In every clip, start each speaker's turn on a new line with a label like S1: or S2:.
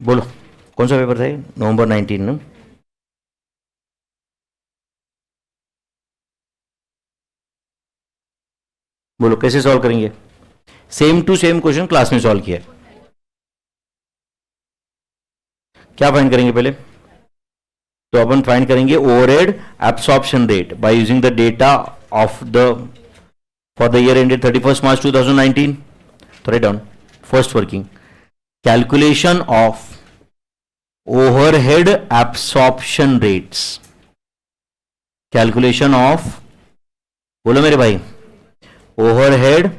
S1: बोलो कौन सा पेपर था ये? नवंबर 19 ना? बोलो कैसे सॉल्व करेंगे? Same to same question class में सॉल्व किया है। क्या फाइंड करेंगे पहले? तो अपन फाइंड करेंगे overhead absorption rate by using the data of the for the year ended 31st March 2019. तो write down first working calculation of overhead absorption rates. Calculation of, बोलो मेरे भाई, ओवरहेड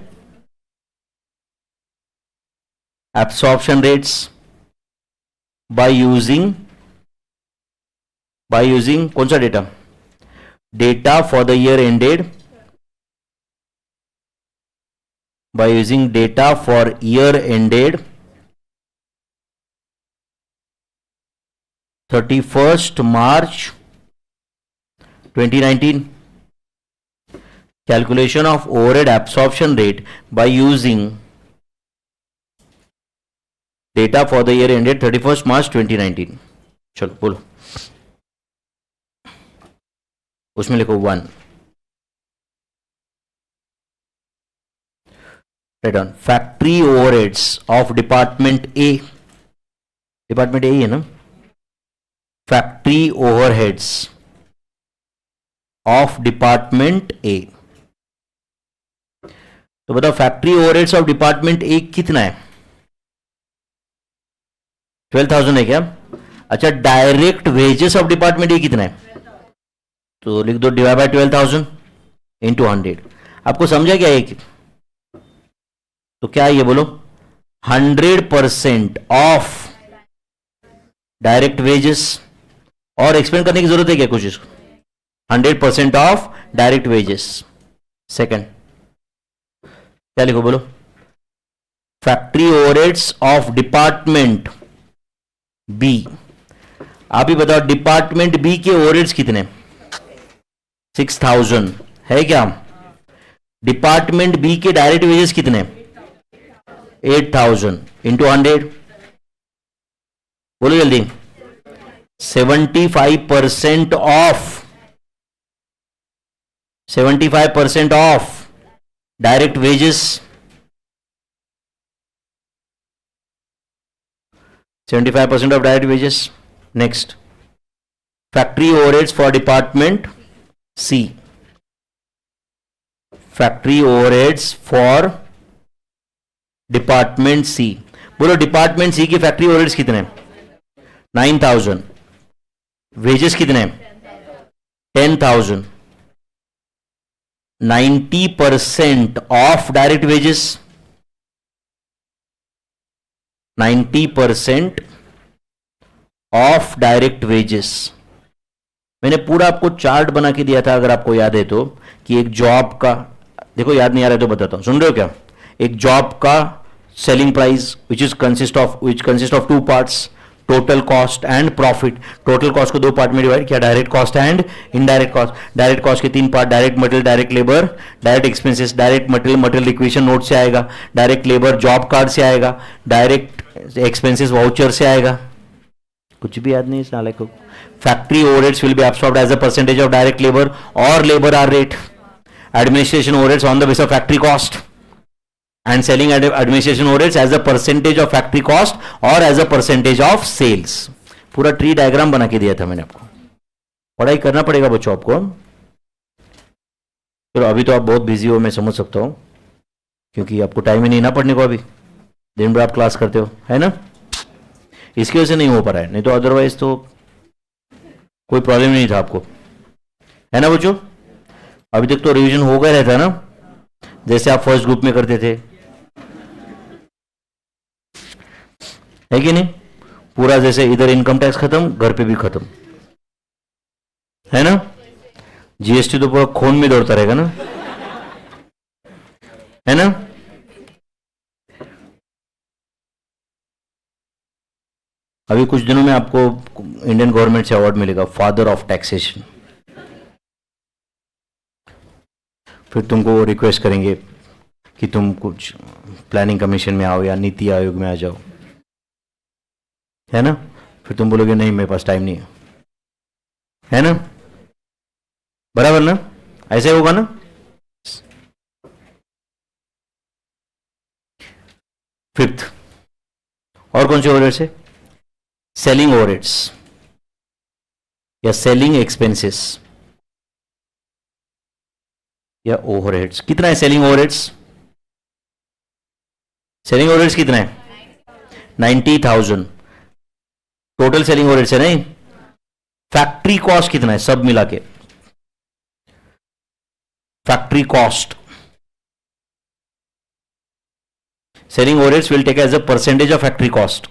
S1: absorption rates by using कौन सा डेटा? Data for the year ended by using data for year ended 31st March 2019. Calculation of overhead absorption rate by using data for the year ended 31st March 2019. चलो बोलो, उसमें लिखो 1. Write on factory overheads of department A. Department A ही है ना? Factory overheads of department A. तो बताओ factory overheads of department A कितना है? 12,000 है क्या? अच्छा, direct wages of department A कितना है? तो लिख दो डिवाइड बाय 12,000 इंटू 100. आपको समझा क्या है? तो क्या है ये बोलो? 100% ऑफ डायरेक्ट वेजेस. और एक्सप्लेन करने की जरूरत है क्या कुछ इसको? 100% ऑफ डायरेक्ट वेजेस. सेकंड क्या लिखो बोलो? Factory overheads of department B. आप ही बताओ डिपार्टमेंट बी के ओवरहेड्स कितने? 6,000 है क्या? डिपार्टमेंट बी के डायरेक्ट वेजेस कितने? 8,000 इंटू 100. बोलो जल्दी. 75% of, 75% of direct wages. 75% of direct wages. Next, factory overheads for department C. Factory overheads for department C. बोलो डिपार्टमेंट सी की फैक्ट्री ओवरहेड्स कितने? 9,000. वेजेस कितने? 10,000. 90% of direct wages. 90% of direct wages. मैंने पूरा आपको चार्ट बना के दिया था अगर आपको याद है तो, कि एक जॉब का, देखो याद नहीं आ रहा है तो बताता हूं, सुन रहे हो क्या? एक जॉब का selling price which consist of two parts, total cost and profit. Total cost को दो पार्ट में डिवाइड किया, direct cost and indirect cost. Direct cost के तीन part, direct material, direct labour, direct expenses. Direct material equation note से आएगा, direct labour job card से आएगा, डायरेक्ट एक्सपेंसेस वाउचर से आएगा. कुछ भी याद नहीं साले को. Factory overheads will be absorbed as a percentage of direct labour और labour hour rate. Administration overheads on the base of factory cost and selling administration overheads as a percentage of factory cost or as a percentage of sales. पूरा tree diagram बना के दिया था मैंने आपको. पढ़ाई करना पड़ेगा बच्चों आपको. चलो अभी तो आप बहुत बिजी हो, मैं समझ सकता हूं, क्योंकि आपको टाइम ही नहीं ना पढ़ने को. अभी दिन भर आप क्लास करते हो, है ना? इसकी वजह से नहीं हो पा रहा है, नहीं तो अदरवाइज तो कोई प्रॉब्लम नहीं था आपको, है ना बच्चों? अभी तक तो रिवीजन हो गया रहता ना, जैसे आप फर्स्ट ग्रुप में करते थे, है कि नहीं? पूरा जैसे इधर इनकम टैक्स खत्म, घर पे भी खत्म, है ना? जीएसटी तो पूरा खून में दौड़ता रहेगा ना, है ना? अभी कुछ दिनों में आपको इंडियन गवर्नमेंट से अवार्ड मिलेगा, फादर ऑफ टैक्सेशन. फिर तुमको वो रिक्वेस्ट करेंगे कि तुम कुछ प्लानिंग कमीशन में आओ या नीति आयोग में आ जाओ. है ना? फिर तुम बोलोगे नहीं मेरे पास टाइम नहीं है ना? बराबर ना? ऐसे होगा ना? फिफ्थ, और कौन से ओवरहेड्स है? सेलिंग ओवरहेड्स या सेलिंग एक्सपेंसेस या ओवरहेड्स। कितना है सेलिंग ओवरहेड्स? सेलिंग ओवरहेड्स कितना है? 90,000 टोटल सेलिंग ओवरहेड्स है नहीं? फैक्ट्री कॉस्ट कितना है सब मिला के? Factory cost, selling overheads will take as a percentage of factory cost.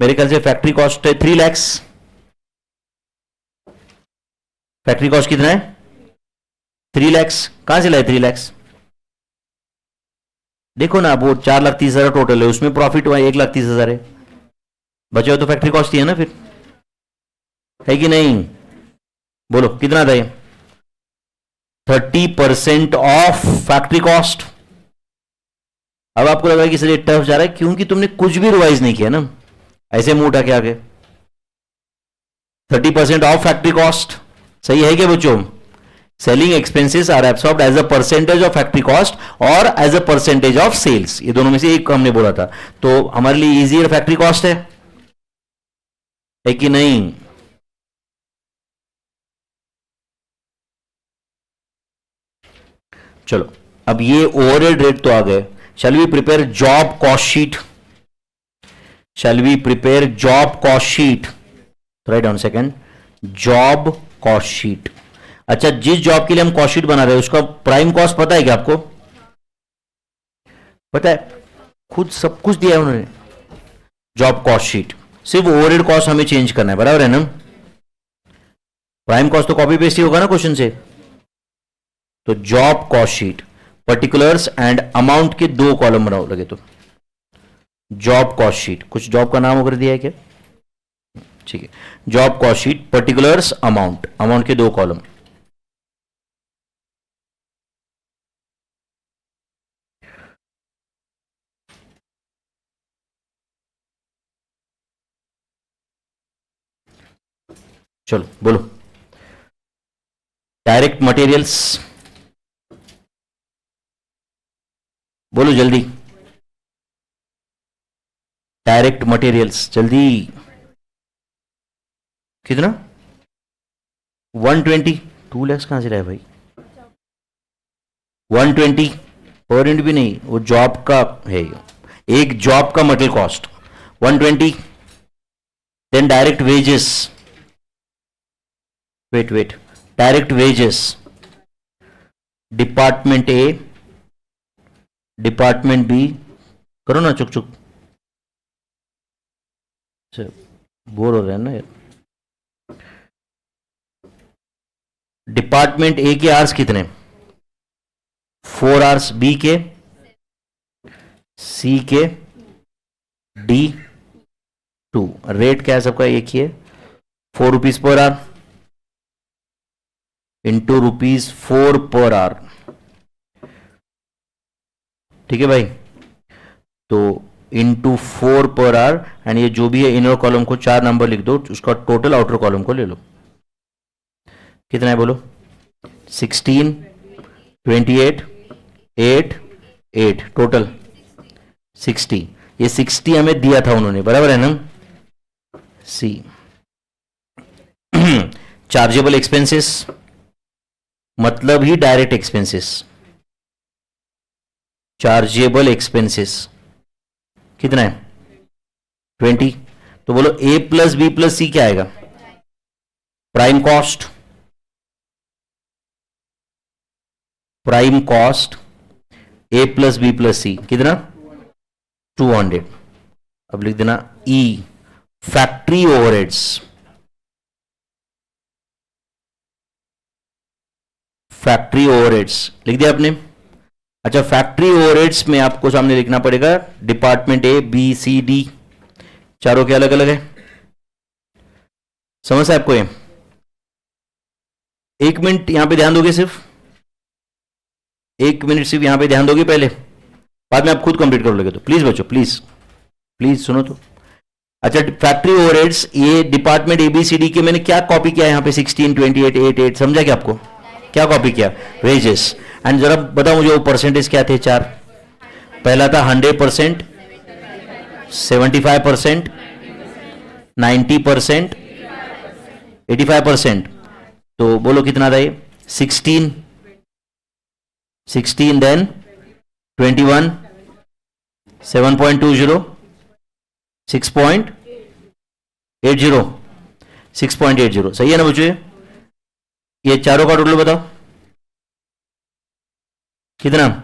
S1: मेरे ख्याल से फैक्ट्री कॉस्ट है 3 लाख। फैक्ट्री कॉस्ट कितना है? 3 लाख। कहां से लाए 3 लाख? देखो ना, वो 4,30,000 टोटल है, उसमें प्रॉफिट हुआ 1,30,000 है, बचे हो तो फैक्ट्री कॉस्ट ही है ना, फिर है कि नहीं? बोलो कितना था ये? 30% ऑफ फैक्ट्री कॉस्ट। अब आपको लगा कि सर ये टफ जा रहा है, क्योंकि तुमने कुछ भी रिवाइज नहीं किया ना, ऐसे मुंह उठा के आगे। 30% ऑफ फैक्ट्री कॉस्ट सही है क्या बच्चों? Selling expenses are absorbed as a percentage of factory cost और as a percentage of sales, ये दोनों में से एक हमने बोला था, तो हमारे लिए इजियर फैक्ट्री कॉस्ट है कि नहीं? चलो, अब ये ओवरहेड रेट तो आ गए। Shall we prepare job cost sheet? Shall we prepare job cost sheet? Write down second, job cost sheet. अच्छा, जिस जॉब के लिए हम कॉस्ट शीट बना रहे हैं उसका प्राइम कॉस्ट पता है क्या आपको? पता है, खुद सब कुछ दिया है उन्होंने। जॉब कॉस्ट शीट, सिर्फ ओवरहेड कॉस्ट हमें चेंज करना है, बराबर है ना? प्राइम कॉस्ट तो कॉपी पेस्ट ही होगा ना क्वेश्चन से। तो job cost sheet, particulars and amount के 2 कॉलम बनाओ लगे तो। जॉब कॉस्ट शीट, कुछ जॉब का नाम वगैरह दिया है क्या? ठीक है, job cost sheet, particulars, amount, amount के 2 कॉलम। चलो बोलो, डायरेक्ट मटेरियल्स, बोलो जल्दी, डायरेक्ट मटेरियल्स जल्दी। कितना? 120। 2 लाख कहां से लाए भाई? 120 पर यूनिट भी नहीं, वो जॉब का है, एक जॉब का material cost 120। Then direct wages, wait, direct wages, department A, department B, करो ना चुक चुक, बोर हो रहे हैं ना यार। डिपार्टमेंट ए के आवर्स कितने? 4 आवर्स, बी के, सी के, डी 2। रेट क्या है सबका? एक ही है, 4 rupees per hour into ₹4 per hour. ठीक है भाई, तो इंटू 4 पर आवर, एंड ये जो भी है इनर कॉलम को 4 नंबर लिख दो, उसका टोटल आउटर कॉलम को ले लो। कितना है बोलो? 16, 28, 8, 8, टोटल 60। ये 60 हमें दिया था उन्होंने, बराबर है ना? सी। चार्जेबल एक्सपेंसेस मतलब ही डायरेक्ट एक्सपेंसेस। चार्जेबल एक्सपेंसेस कितना है? 20। तो बोलो ए प्लस बी प्लस सी क्या आएगा? प्राइम कॉस्ट, प्राइम कॉस्ट ए प्लस बी प्लस सी कितना? 200। अब लिख देना ई, फैक्ट्री ओवरहेड्स, फैक्ट्री ओवरहेड्स लिख दिया आपने। अच्छा, फैक्ट्री ओवरहेड्स में आपको सामने लिखना पड़ेगा department A, B, C, D, चारों के अलग अलग है। समझ है आपको ये? 1 मिनट यहां पे ध्यान दोगे, सिर्फ 1 मिनट सिर्फ यहां पे ध्यान दोगे पहले, बाद में आप खुद कंप्लीट कर लोगे। तो प्लीज बच्चों, प्लीज प्लीज सुनो तो। अच्छा, फैक्ट्री ओवरहेड्स, ये डिपार्टमेंट एबीसीडी के मैंने क्या कॉपी किया यहाँ पे 16, 28, 88, समझा क्या आपको? क्या कॉपी किया? वेजेस। एंड जरा बताओ मुझे वो परसेंटेज क्या थे चार? पहला था 100%, 75%, 90%, 85%। तो बोलो कितना था ये? 16, 16 देन 21, 7.20, 6.80, 6.80, सही है ना मुझे? ये चारों का टोटल बताओ कितना?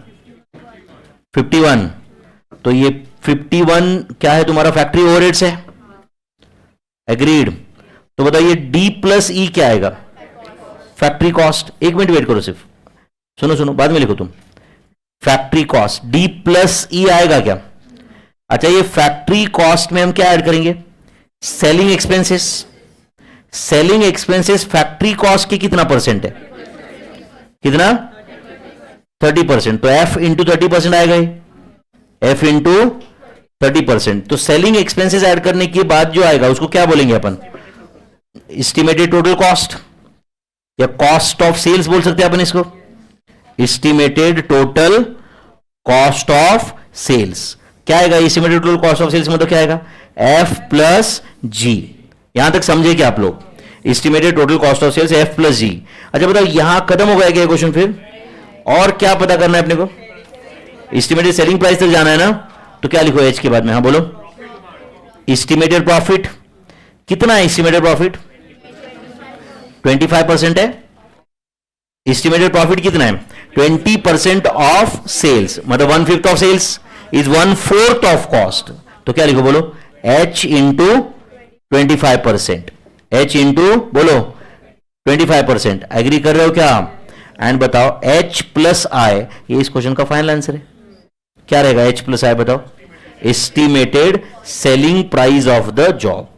S1: 51। तो ये 51 क्या है तुम्हारा? फैक्ट्री ओवरहेड्स है। एग्रीड। तो बताइए डी प्लस ई क्या आएगा? Factory cost. एक मिनट वेट करो सिर्फ, सुनो सुनो, बाद में लिखो तुम। फैक्ट्री कॉस्ट डी प्लस ई आएगा क्या? अच्छा, ये फैक्ट्री कॉस्ट में हम क्या ऐड करेंगे? Selling expenses. Selling expenses factory cost की कितना परसेंट है? कितना? 30%। तो एफ इंटू 30% आएगा ये, एफ इंटू 30%। तो सेलिंग एक्सपेंसेस ऐड करने के बाद जो आएगा उसको क्या बोलेंगे अपन? एस्टिमेटेड टोटल कॉस्ट, या कॉस्ट ऑफ सेल्स बोल सकते हैं अपन इसको। Estimated total cost of sales क्या आएगा? Estimated total cost of sales मतलब क्या आएगा? F plus G. यहां तक समझे क्या आप लोग? Estimated total cost of sales F plus G. अच्छा बताओ, यहां खत्म हो गया क्या क्वेश्चन? फिर और क्या पता करना है अपने को? एस्टिमेटेड सेलिंग प्राइस तक जाना है ना? तो क्या लिखो एच के बाद में? हाँ बोलो। एस्टिमेटेड प्रॉफिट कितना है? एस्टिमेटेड प्रॉफिट 25% है। एस्टिमेटेड प्रॉफिट कितना है? 20% ऑफ सेल्स, मतलब 1/5 of sales is 1/4 of cost. तो क्या लिखो बोलो? एच इंटू 25%, एच इंटू बोलो 25%। एग्री कर रहे हो क्या? एंड बताओ एच प्लस आई, ये इस क्वेश्चन का फाइनल आंसर है। क्या रहेगा एच प्लस आई? बताओ। Estimated selling price of the job.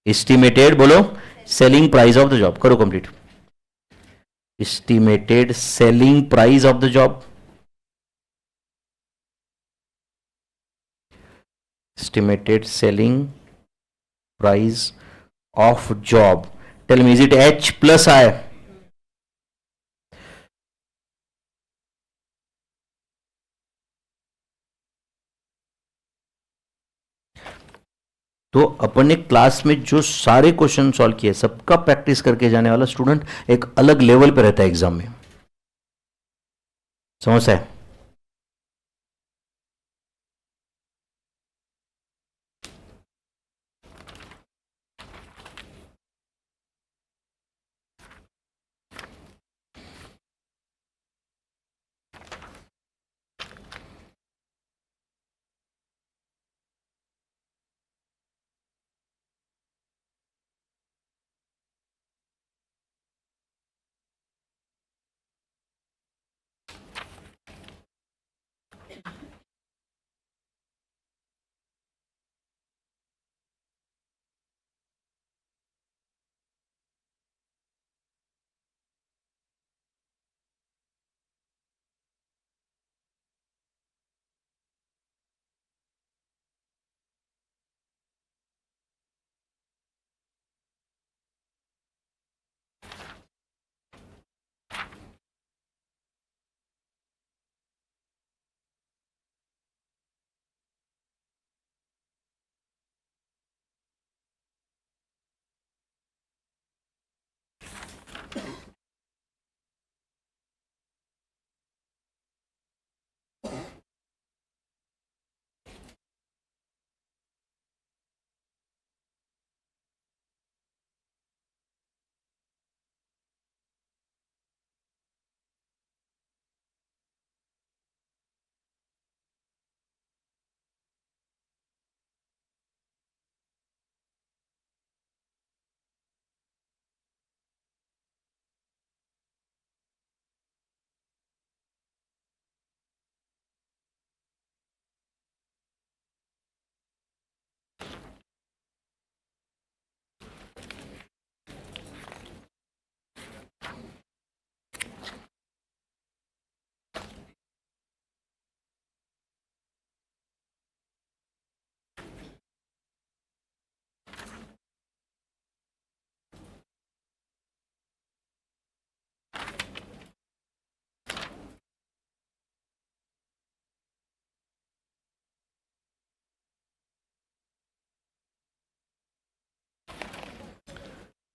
S1: Estimated बोलो selling price of the job. करो complete. Estimated selling price of the job, estimated selling price of job. Tell me, is it H plus I? तो अपन ने class में जो सारे question solve किए सबका प्रैक्टिस करके जाने वाला स्टूडेंट एक अलग लेवल पे रहता है एग्जाम में। समझ है?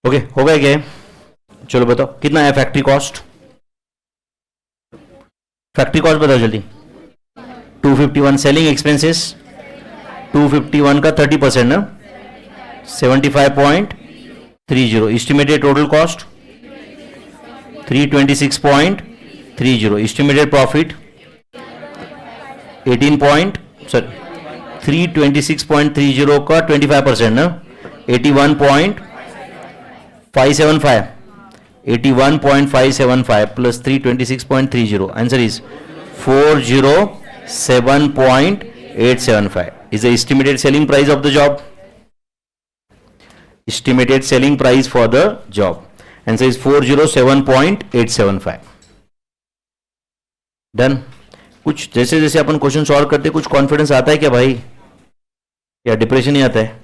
S1: ओके हो गया क्या है? चलो बताओ कितना है फैक्ट्री कॉस्ट? फैक्ट्री कॉस्ट बताओ जल्दी। 251। सेलिंग एक्सपेंसेस 251 का 30% ना 75.30। Estimated total cost 326.30। Estimated profit 326.30 का 25% ना 81.575। 81.575 plus 326.30. Answer is 407.875 is the estimated selling price of the job. Estimated selling price for the job. Answer is 407.875. Done. कुछ जैसे जैसे अपन question solve करते कुछ कॉन्फिडेंस आता है क्या भाई, या डिप्रेशन ही आता है?